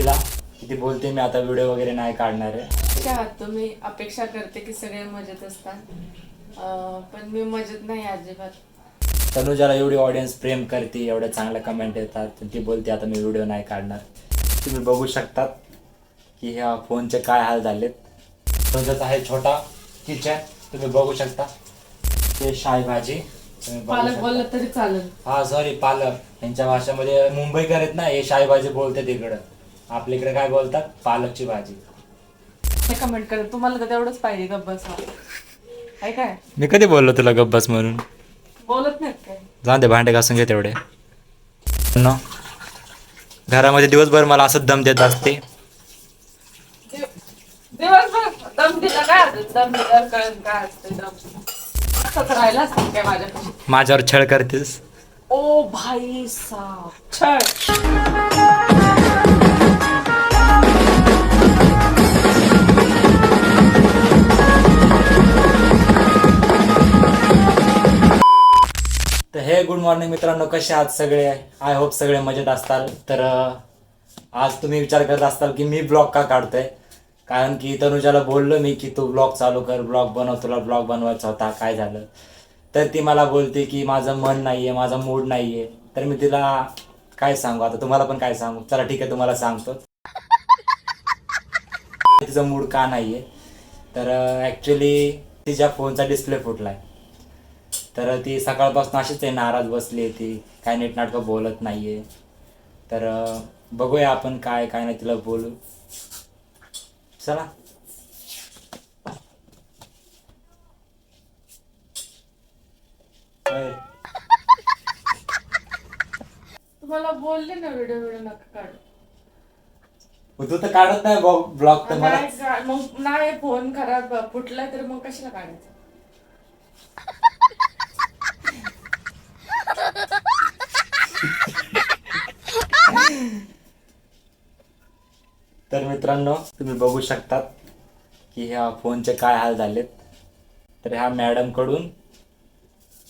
तिला की ती बोलते मी आता व्हिडिओ वगैरे नाही काढणार आहे. कशा आहात तुम्ही? अपेक्षा करते की सगळे मजेत असतात, पण मी मजेत नाही अजिबात. तनुजाला एवढी ऑडियन्स प्रेम करते, एवढ्या चांगल्या कमेंट येतात, ती बोलते आता मी व्हिडिओ नाही काढणार. तुम्ही बघू शकतात की ह्या फोनचे काय हाल झालेत. तनुजाचा आहे छोटा किचन, तुम्ही बघू शकता. ते शाही भाजी तुम्ही बघू पालक शकता. बोललं तरी चालेल. हा सॉरी पालक, यांच्या भाषेमध्ये मुंबईकर आहेत ना, हे शाही भाजी बोलतात इकडं. आपल्या इकडे काय बोलतात? पालकची भाजी. कमेंट कर, तुम्हाला तर तेवढंच पाहिजे गब्बस आहे काय? मी कधी बोललो तुला गब्बस म्हणून? बोलत नाहीत काय? जाऊन दे, भांडे घासून घे तेवढे. घरामध्ये दिवसभर मला असंच दम देत असते. दिवसभर दम दिला काय? दम दिल्यावर कळेल काय असते दम. असंच राहिला असतं काय माझ्यापाशी? माझ्यावर छळ करतेस. ओ भाई साहब, छळ. तर हे गुड मॉर्निंग मित्रांनो, कसे आहात सगळे? आय होप सगळे मजेत असताल. तर आज तुम्ही विचार करत असताल की मी ब्लॉग का काढतोय. कारण की तनुजाला बोललो मी की तू ब्लॉग चालू कर, ब्लॉग बनव, तुला ब्लॉग बनवायचा होता, काय झालं? तर ती मला बोलते की माझं मन नाही आहे, माझा मूड नाही आहे. तर मी तिला काय सांगू आता, तुम्हाला पण काय सांगू? चला ठीक आहे, तुम्हाला सांगतो तिचा मूड का नाही आहे. तर ॲक्च्युली तिच्या फोनचा डिस्प्ले फुटला आहे. तर ती सकाळपासून अशीच आहे, नाराज बसली आहे, ती काय नीटनाटकं बोलत नाही आहे. तर बघूया आपण काय काय नाही तिला बोलू. चला. तुम्हाला बोलले ना व्हिडिओ नका काढू. तू तर काढत नाही ब्लॉग तर मला. मग नाही, फोन खराब फुटलाय तर मग कशाला काढायचं? तर मित्रांनो, तुम्ही बघू शकतात की ह्या फोनचे काय हाल झालेत. तर ह्या मॅडमकडून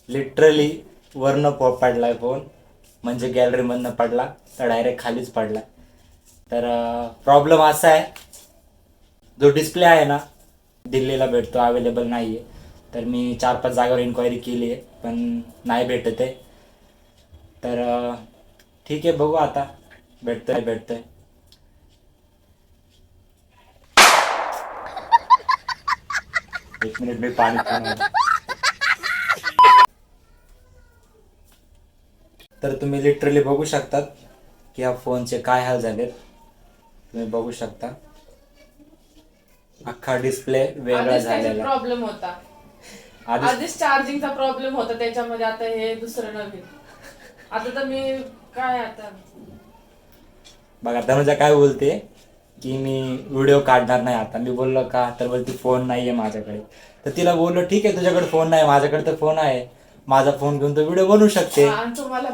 लिटरली वरनं पडलाय फोन, म्हणजे गॅलरीमधनं पडला तर डायरेक्ट खालीच पडला. तर प्रॉब्लेम असा आहे, जो डिस्प्ले आहे ना दिल्लीला भेटतो, अवेलेबल नाही आहे. तर मी 4-5 जागेवर इन्क्वायरी केली आहे, पण नाही भेटत आहे. तर ठीक आहे, बघू आता भेटतंय. एक मिनिट, मी पाणी पिऊन येतो. तर तुम्ही लिटरली बघू शकतात की ह्या फोनचे काय हाल झालेत. तुम्ही बघू शकता अख्खा डिस्प्ले वेगळा झालेला. प्रॉब्लेम होता आधीच चार्जिंगचा प्रॉब्लेम होता त्याच्यामध्ये, आता हे दुसरं नवीन. आता तर मी काय आता बघा, तनुजा काय बोलते की मी व्हिडिओ काढणार नाही आता. मी बोललो का? तर बोलते फोन नाही आहे माझ्याकडे. तर तिला बोललो ठीक आहे, तुझ्याकडे फोन नाही, माझ्याकडे तर फोन आहे. माझा फोन घेऊन तो व्हिडिओ बनवू शकते. आणि तुम्हाला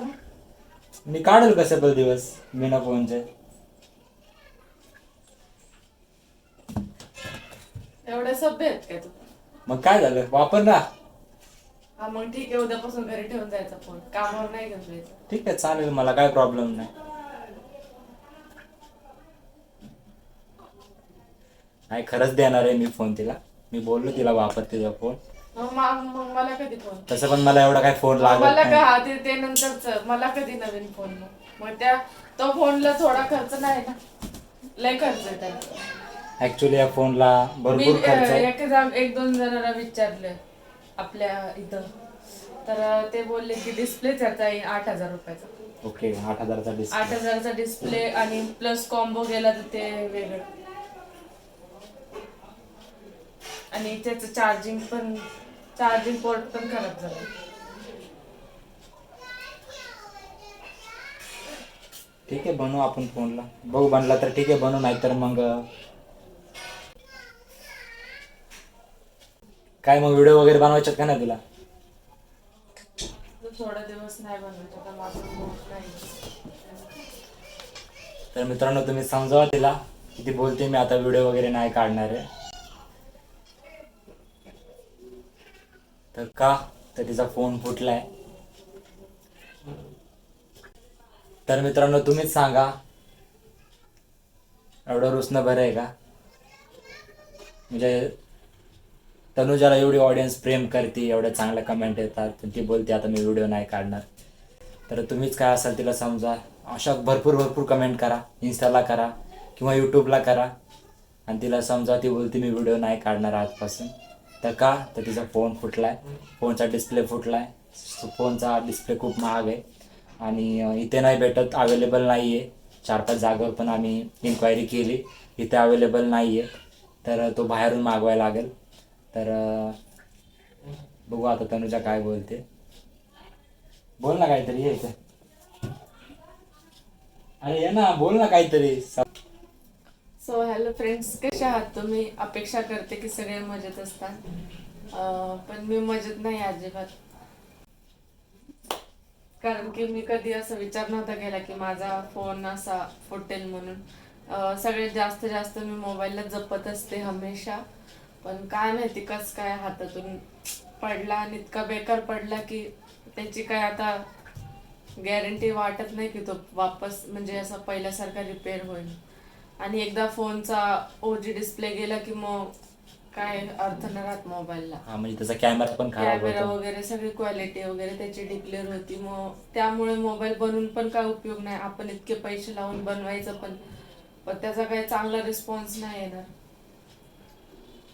मी काढेल कसे पण दिवस बिना फोनचे. एवढे सभ्य आहेत काय तुम्ही? मग काय झालं, वापर ना. हा मग ठीक आहे, उद्यापासून घरी ठेवून जायचा फोन, कामावर नाही घेऊन जायचं. ठीक आहे, चालेल, मला काय प्रॉब्लेम नाही. नाही, खरंच देणार आहे मी फोन तिला. मी बोललो तिला वापर तिचा फोन. मग मग मला कधी फोन? तसं पण मला एवढा काय फोन लागत मला नाही. का हा ते नंतरच, मला कधी नवीन फोन? मग त्या तो फोनला थोडा खर्च नाही ना, लय खर्च आहे त्याला. ऍक्च्युली या फोनला मी भरपूर खर्च आहे. एक दोन जणांना विचारले आपल्या इथं, तर ते बोलले की डिस्प्ले त्याचा 8,000 रुपयाचा. ओके, 8,000चा डिस्प्ले. 8,000चा डिस्प्ले आणि प्लस कॉम्बो गेला तर ते वेगळं. आणि त्याचं चार्जिंग पोर्ट पण खराब झालं. ठीक आहे, बनवू आपण फोनला. बघू, बनला तर ठीक आहे, बनवू, नाही तर मग काय, मग व्हिडिओ वगैरे बनवायच्यात का नाही तुला? थोडा दिवस नाही बनवायचं तर माझं मूड नाही. तर मित्रांनो, तुम्ही समजावा तिला की ती बोलते मी आता व्हिडिओ वगैरे नाही काढणार आहे. तर का? तर तिचा फोन फुटलाय. तर मित्रांनो, तुम्हीच सांगा एवढं रुसणं बरं आहे का? म्हणजे तनुजाला एवढी ऑडियन्स प्रेम करते, एवढ्या चांगल्या कमेंट येतात, पण ती बोलते आता मी व्हिडिओ नाही काढणार. तर तुम्हीच काय असाल तिला समजा. अशा भरपूर भरपूर कमेंट करा, इन्स्टाला करा किंवा यूट्यूबला करा आणि तिला समजा. ती बोलते मी व्हिडिओ नाही काढणार आजपासून. तर का? तर तिचा फोन फुटला आहे, फोनचा डिस्प्ले फुटला आहे. फोनचा डिस्प्ले खूप महाग आहे आणि इथे नाही भेटत, अवेलेबल नाही आहे. 4-5 जागेवर पण आम्ही इन्क्वायरी केली, इथे अवेलेबल नाही आहे. तर तो बाहेरून मागवायला लागेल. तर बघू आता तनुजा काय बोलते. बोल ना काहीतरी. ये इथे. अरे ये ना, बोल ना काहीतरी. सो हॅलो फ्रेंड्स, कसे आहात तुम्ही? अपेक्षा करते की सगळे मजेत असतात, पण मी मजेत नाही अजिबात. कारण की मी कधी असं विचार नव्हता केला की माझा फोन असा फुटेल म्हणून. सगळ्यात जास्त जास्त मी मोबाईलला जपत असते हमेशा, पण काय माहिती कस काय हातातून पडला आणि इतका बेकार पडला की त्याची काय आता गॅरंटी वाटत नाही की तो वापस म्हणजे असं पहिल्यासारखा रिपेअर होईल. आणि एकदा फोनचा ओजी डिस्प्ले गेला की मग काय अर्थ नाही राहत मोबाईलला. हा, म्हणजे त्याचा कॅमेरा पण खराब कॅमेरा होतो. वगैरे सगळी क्वालिटी वगैरे त्याची डिक्लेअर होती. मग त्यामुळे मोबाईल बनवून पण काय उपयोग नाही. आपण इतके पैसे लावून बनवायचं पण त्याचा काही चांगला रिस्पॉन्स नाही येणार.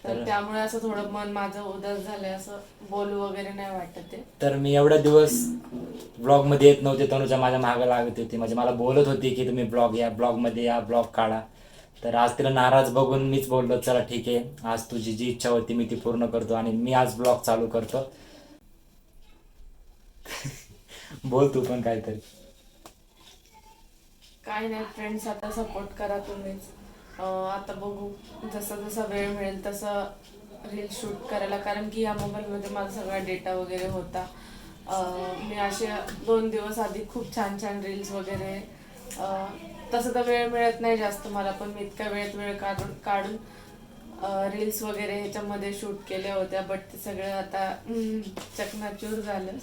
तर त्यामुळे असं थोडं मन माझं उदास झालंय, असं बोलू वगैरे नाही वाटत आहे. तर मी एवढ्या दिवस ब्लॉगमध्ये येत नव्हते, तनुजा माझ्या मागं लागत होती, म्हणजे मला बोलत होती की तुम्ही ब्लॉगमध्ये या, ब्लॉग काढा. तर आज तिला नाराज बघून मीच बोललो चला ठीक आहे, आज तुझी जी इच्छा होती मी ती पूर्ण करतो आणि मी आज ब्लॉग चालू करतो. बोल तू पण काहीतरी. काय नाही फ्रेंड्स, आता सपोर्ट करा तुम्हीच. आता बघू, जसा जसा वेळ मिळेल तसं रील शूट करायला. कारण की या मोबाईलमध्ये माझा सगळा डेटा वगैरे होता. मी असे 2 दिवस आधी खूप छान छान रील्स वगैरे, तसं तर वेळ मिळत नाही जास्त मला, पण मी इतका वेळ काढून रील्स वगैरे ह्याच्यामध्ये शूट केल्या होत्या. बट ते सगळं आता चकनाचूर झालं.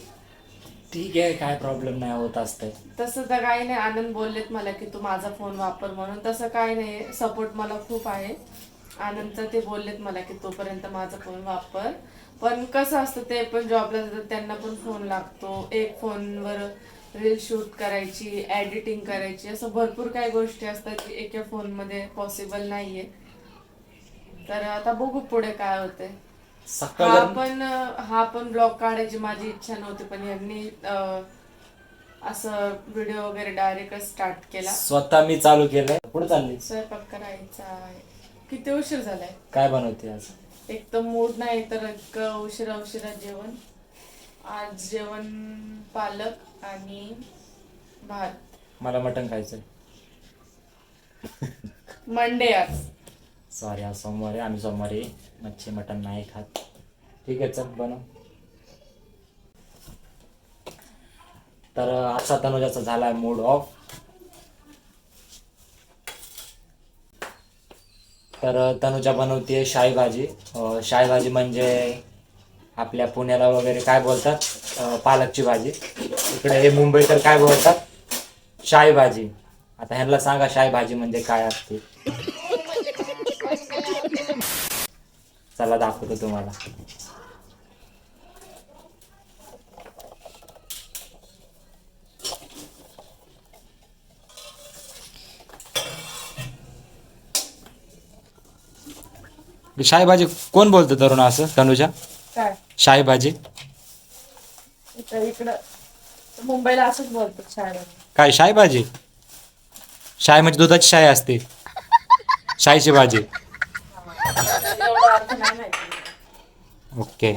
ठीक आहे, काय प्रॉब्लेम नाही, होत असते. तसं तर काही नाही. आनंद बोललेत मला की तू माझा फोन वापर म्हणून, तसं काही नाही. सपोर्ट मला खूप आहे आनंदचं. ते बोललेत मला की तोपर्यंत माझा फोन वापर. पण कसं असतं, ते पण जॉबला जातात, त्यांना पण फोन लागतो. एक फोनवर रील शूट करायची, एडिटिंग करायची, असं भरपूर काही गोष्टी असतात की एका फोनमध्ये पॉसिबल नाहीये. तर आता बघू पुढे काय होते. हा पण ब्लॉग काढायची माझी इच्छा नव्हती, पण यांनी असं व्हिडिओ वगैरे डायरेक्ट स्टार्ट केला. स्वतः मी चालू केलंय. पुढे चालली. स्वयंपाक करायचा आहे. किती उशीर झालाय. काय बनवते आज? एक तर मूड नाही, तर उशिरा जेवण. आज जेवण पालक आणि भात. मला मटण खायचंय. मंडे आज. सॉरी, आज सोमवारी, आम्ही सोमवारी मच्छी मटण नाही खात. ठीक आहे, चल बनव. तर असा तनुजाचा झालाय मूड ऑफ. तर तनुजा बनवते शाही भाजी. शाही भाजी म्हणजे आपल्या पुण्याला वगैरे काय बोलतात, पालकची भाजी. इकडे हे मुंबई तर काय बोलतात, शाही भाजी. आता ह्यांना सांगा शाही भाजी म्हणजे काय असते. चला दाखवतो तुम्हाला. शाही भाजी कोण बोलतो तरुण असं तनुजा? काय शाही भाजी इकडं मुंबईला असंच बोलतात शाळेत. काय शाही भाजी? शाही म्हणजे दुधाची शाही असते, शाहीची भाजी. एवढा अर्थ नाही माहिती. ओके.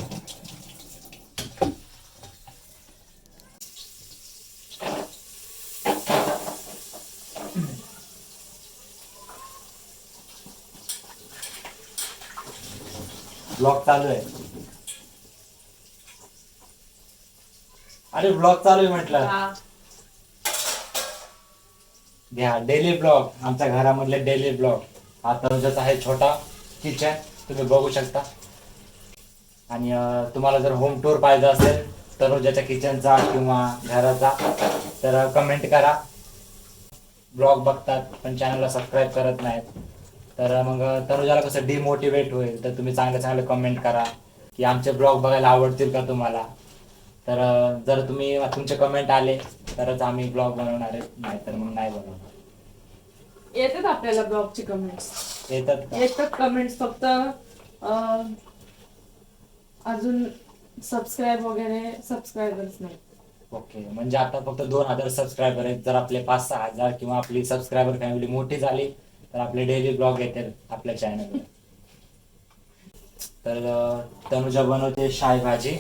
ब्लॉग चालू आहे. अरे ब्लॉग चालू आहे म्हटलं. घ्या डेली ब्लॉग, आमच्या घरामधले डेली ब्लॉग. हा तनुजाचा आहे छोटा किचन, तुम्ही बघू शकता. आणि तुम्हाला जर होम टूर पाहिजे असेल तनुजाच्या किचनचा किंवा घराचा तर कमेंट करा. ब्लॉग बघतात पण चॅनलला सबस्क्राईब करत नाहीत. तर मग तनुजाला कसं डिमोटिवेट होईल, तर तुम्ही चांगले चांगले कमेंट करा की आमचे ब्लॉग बघायला आवडतील का तुम्हाला. तर जर तुमचे कमेंट आले तरच आम्ही ब्लॉग बनवणार आहे, नाहीतर मग नाही बनवणार. येतात आपल्याला ब्लॉगची कमेंट्स, येतात का? येतात कमेंट्स, फक्त अजून सबस्क्राईब वगैरे सबस्क्रायबर्स नाही. ओके, म्हणजे आता फक्त 2000 सबस्क्रायबर आहेत. जर आपले 5-6 हजार किंवा आपली सबस्क्रायबर फॅमिली मोठी झाली तर आपले डेली ब्लॉग येतील आपल्या चॅनलवर. तर तनुजा बनवते शाही भाजी.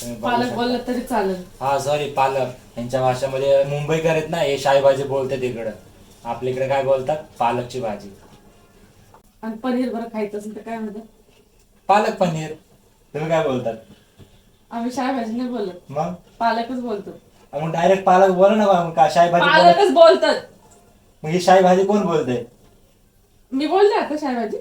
तुम्ही बघू पालक शकता. बोललं तरी चालेल. हा सॉरी, पालक. यांच्या भाषेमध्ये मुंबईकर आहेत ना, हे शाही भाजी बोलतात इकडं. आपल्या इकडे काय बोलतात? पालकची भाजी. आणि पनीर बरं खायचं असेल तर काय म्हणतात? पालक पनीर. तुम्ही काय बोलतात? आम्ही शाही भाजी नाही बोलत, मग पालकच बोलतो. मग डायरेक्ट पालक बोला ना बा, मग का शाही भाजी बोलत? पालकच बोलतात. मग ही शाही भाजी कोण बोलते? मी बोलले आता शाही भाजी.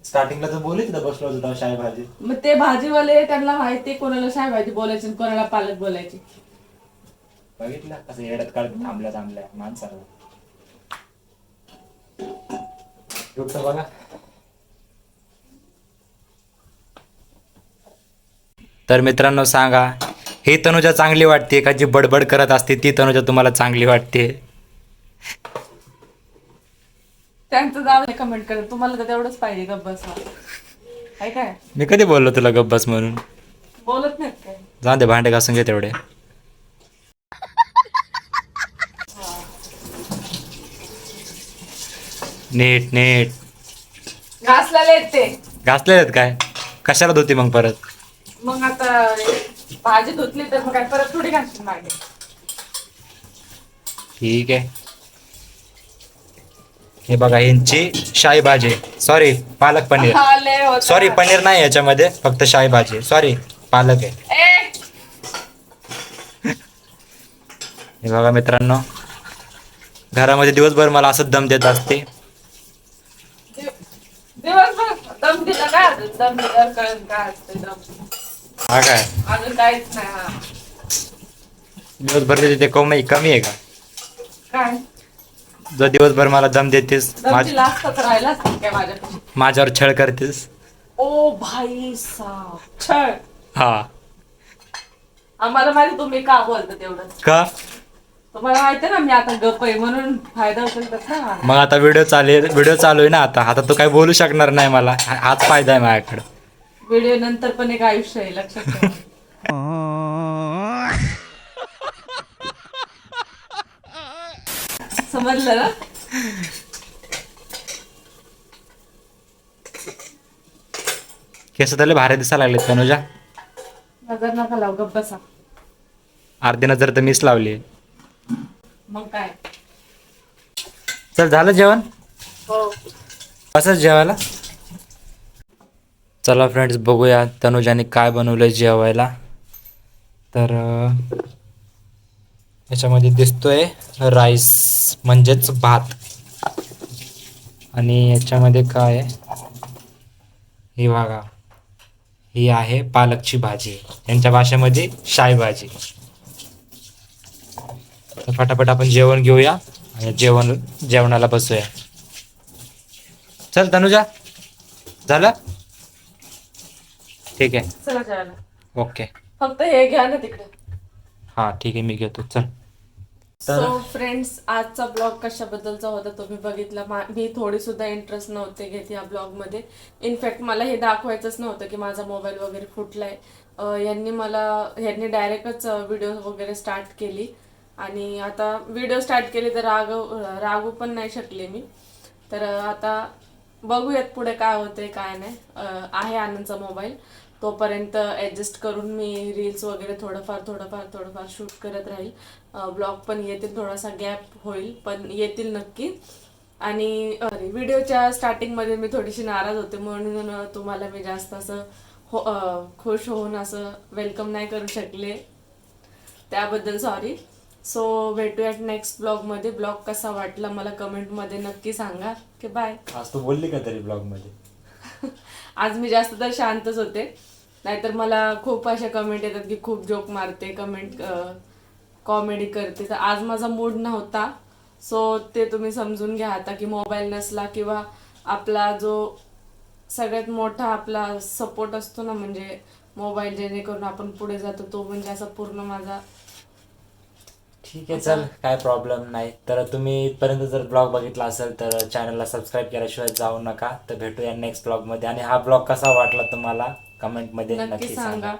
स्टार्टिंगला तर बोलले तिथं बसलो होतो तेव्हा शाही भाजी. मग ते भाजीवाले त्यांना माहिती कोणाला शाही भाजी बोलायची आणि कोणाला पालक बोलायची. बघितलं कसं येड्यात काढत थांबल्या थांबल्या माणसाला. युट्यूब बघा. तर मित्रांनो सांगा, ही तनुजा चांगली वाटते का जी बडबड करत असते ती तनुजा तुम्हाला चांगली वाटते? त्यांचं जाऊ कमेंट करत, तुम्हाला तर तेवढंच पाहिजे गप्प बसा. काय काय मी कधी बोललो तुला गब्बस म्हणून? बोलत नाहीत काय? जाऊ दे, भांडे घासून घे तेवढे. नीट नीट घासलेले आहेत ते. घासलेले आहेत काय? कशाला धुती मग परत? मग आता भाजी धुतली तर मग काय परत थोडी घासतील मागे. ठीक आहे. हे बघा, यांची शाही भाजी, सॉरी पालक पनीर. लय होतं. सॉरी, पनीर नाही याच्यामध्ये, फक्त शाही भाजी. सॉरी, पालक आहे. ए, हे बघा मित्रांनो, घरामध्ये दिवसभर मला असंच दम देत असते. दिवसभर दम दिला का? दम दिल्यावर कळेल काय असते दम. हा काय? अजून काहीच नाही. हा दिवसभर देते कमी कमी आहे का? काय जर दिवसभर मला दम देतेस, दमची लास्तच राहिलाच नाही काय माझ्याकडे. माझ्यावर छळ करतेस. ओ भाई साहब, छळ. हा आम्हाला माहिती तुम्ही का बोलता तेवढं. का? तुम्हाला माहिती ना मी आता गप आहे म्हणून फायदा होतो ना मला. मग आता व्हिडिओ चालू आहे ना, आता तू काय बोलू शकणार नाही मला. हाच फायदा आहे माझ्याकडे. व्हिडिओ नंतर पण एक आयुष्य आहे, लक्षात ठेवा. समजलं ना? केस त्याला भारी दिसायला लागले तनुजा. नजर नका लावू, गप्प बसा. अर्धी नजर तर मीच लावली. मग काय? चल, झालं जेवण? हो. असंच जेवायला. चला फ्रेंड्स, बघूया तनुजाने काय बनवलंय जेवायला. तर याच्यामध्ये दिसतोय राईस म्हणजेच भात, आणि याच्यामध्ये काय आहे हे बघा, ही आहे पालकची भाजी, त्यांच्या भाषेमध्ये शाही भाजी. तर फटाफट आपण जेवण घेऊया आणि जेवणाला बसूया. चल तनुजा, झालं? ठीक आहे, चला जेवायला. ओके. फक्त हे घ्या ना तिकडे. हां ठीक आहे, मी घेतो. चल. सो फ्रेंड्स, आजचा ब्लॉग कशाबद्दलचा होता तुम्ही बघितला. मी थोडी सुद्धा इंटरेस्ट नव्हते घेत या ब्लॉग मध्ये. इनफॅक्ट मला हे दाखवायचंच नव्हतं की माझा मोबाईल वगैरे फुटलाय. यांनी डायरेक्टच व्हिडिओ वगैरे स्टार्ट केली, आणि आता व्हिडिओ स्टार्ट केली तर रागू पण नाही शकले मी. तर आता बघूयात पुढे काय होते काय नाही. आहे आनंदचा मोबाईल, तोपर्यंत ऍडजस्ट करून मी रील्स वगैरे थोडंफार शूट करत राहील. ब्लॉग पण येतील, थोडासा गॅप होईल पण येतील नक्की. आणि व्हिडिओच्या स्टार्टिंगमध्ये मी थोडीशी नाराज होते म्हणून तुम्हाला मी जास्त असं खुश होऊन असं वेलकम नाही करू शकले, त्याबद्दल सॉरी. सो भेटूयात नेक्स्ट ब्लॉगमध्ये. ब्लॉग कसा वाटला मला कमेंटमध्ये नक्की सांगा. की बाय. आज तू बोलली का तरी ब्लॉगमध्ये? आज मी जास्त तर शांतच होते, नाहीतर मला खूप अशा कमेंट येतात की खूप जोक मारते, कॉमेडी करते. तर आज माझा मूड नव्हता, सो ते तुम्ही समजून घ्या आता की मोबाईल नसला किंवा आपला जो सगळ्यात मोठा आपला सपोर्ट असतो ना, म्हणजे मोबाईल, जेणेकरून आपण पुढे जातो, तो म्हणजे असा पूर्ण माझा. ठीक आहे, चल काय प्रॉब्लेम नाही. तर तुम्ही इथपर्यंत जर ब्लॉग बघितला असेल तर चॅनलला सबस्क्राईब केल्याशिवाय जाऊ नका. तर भेटूया नेक्स्ट ब्लॉगमध्ये. आणि हा ब्लॉग कसा वाटला तुम्हाला कमेंटमध्ये नक्की नक्की सांगा. सांगा.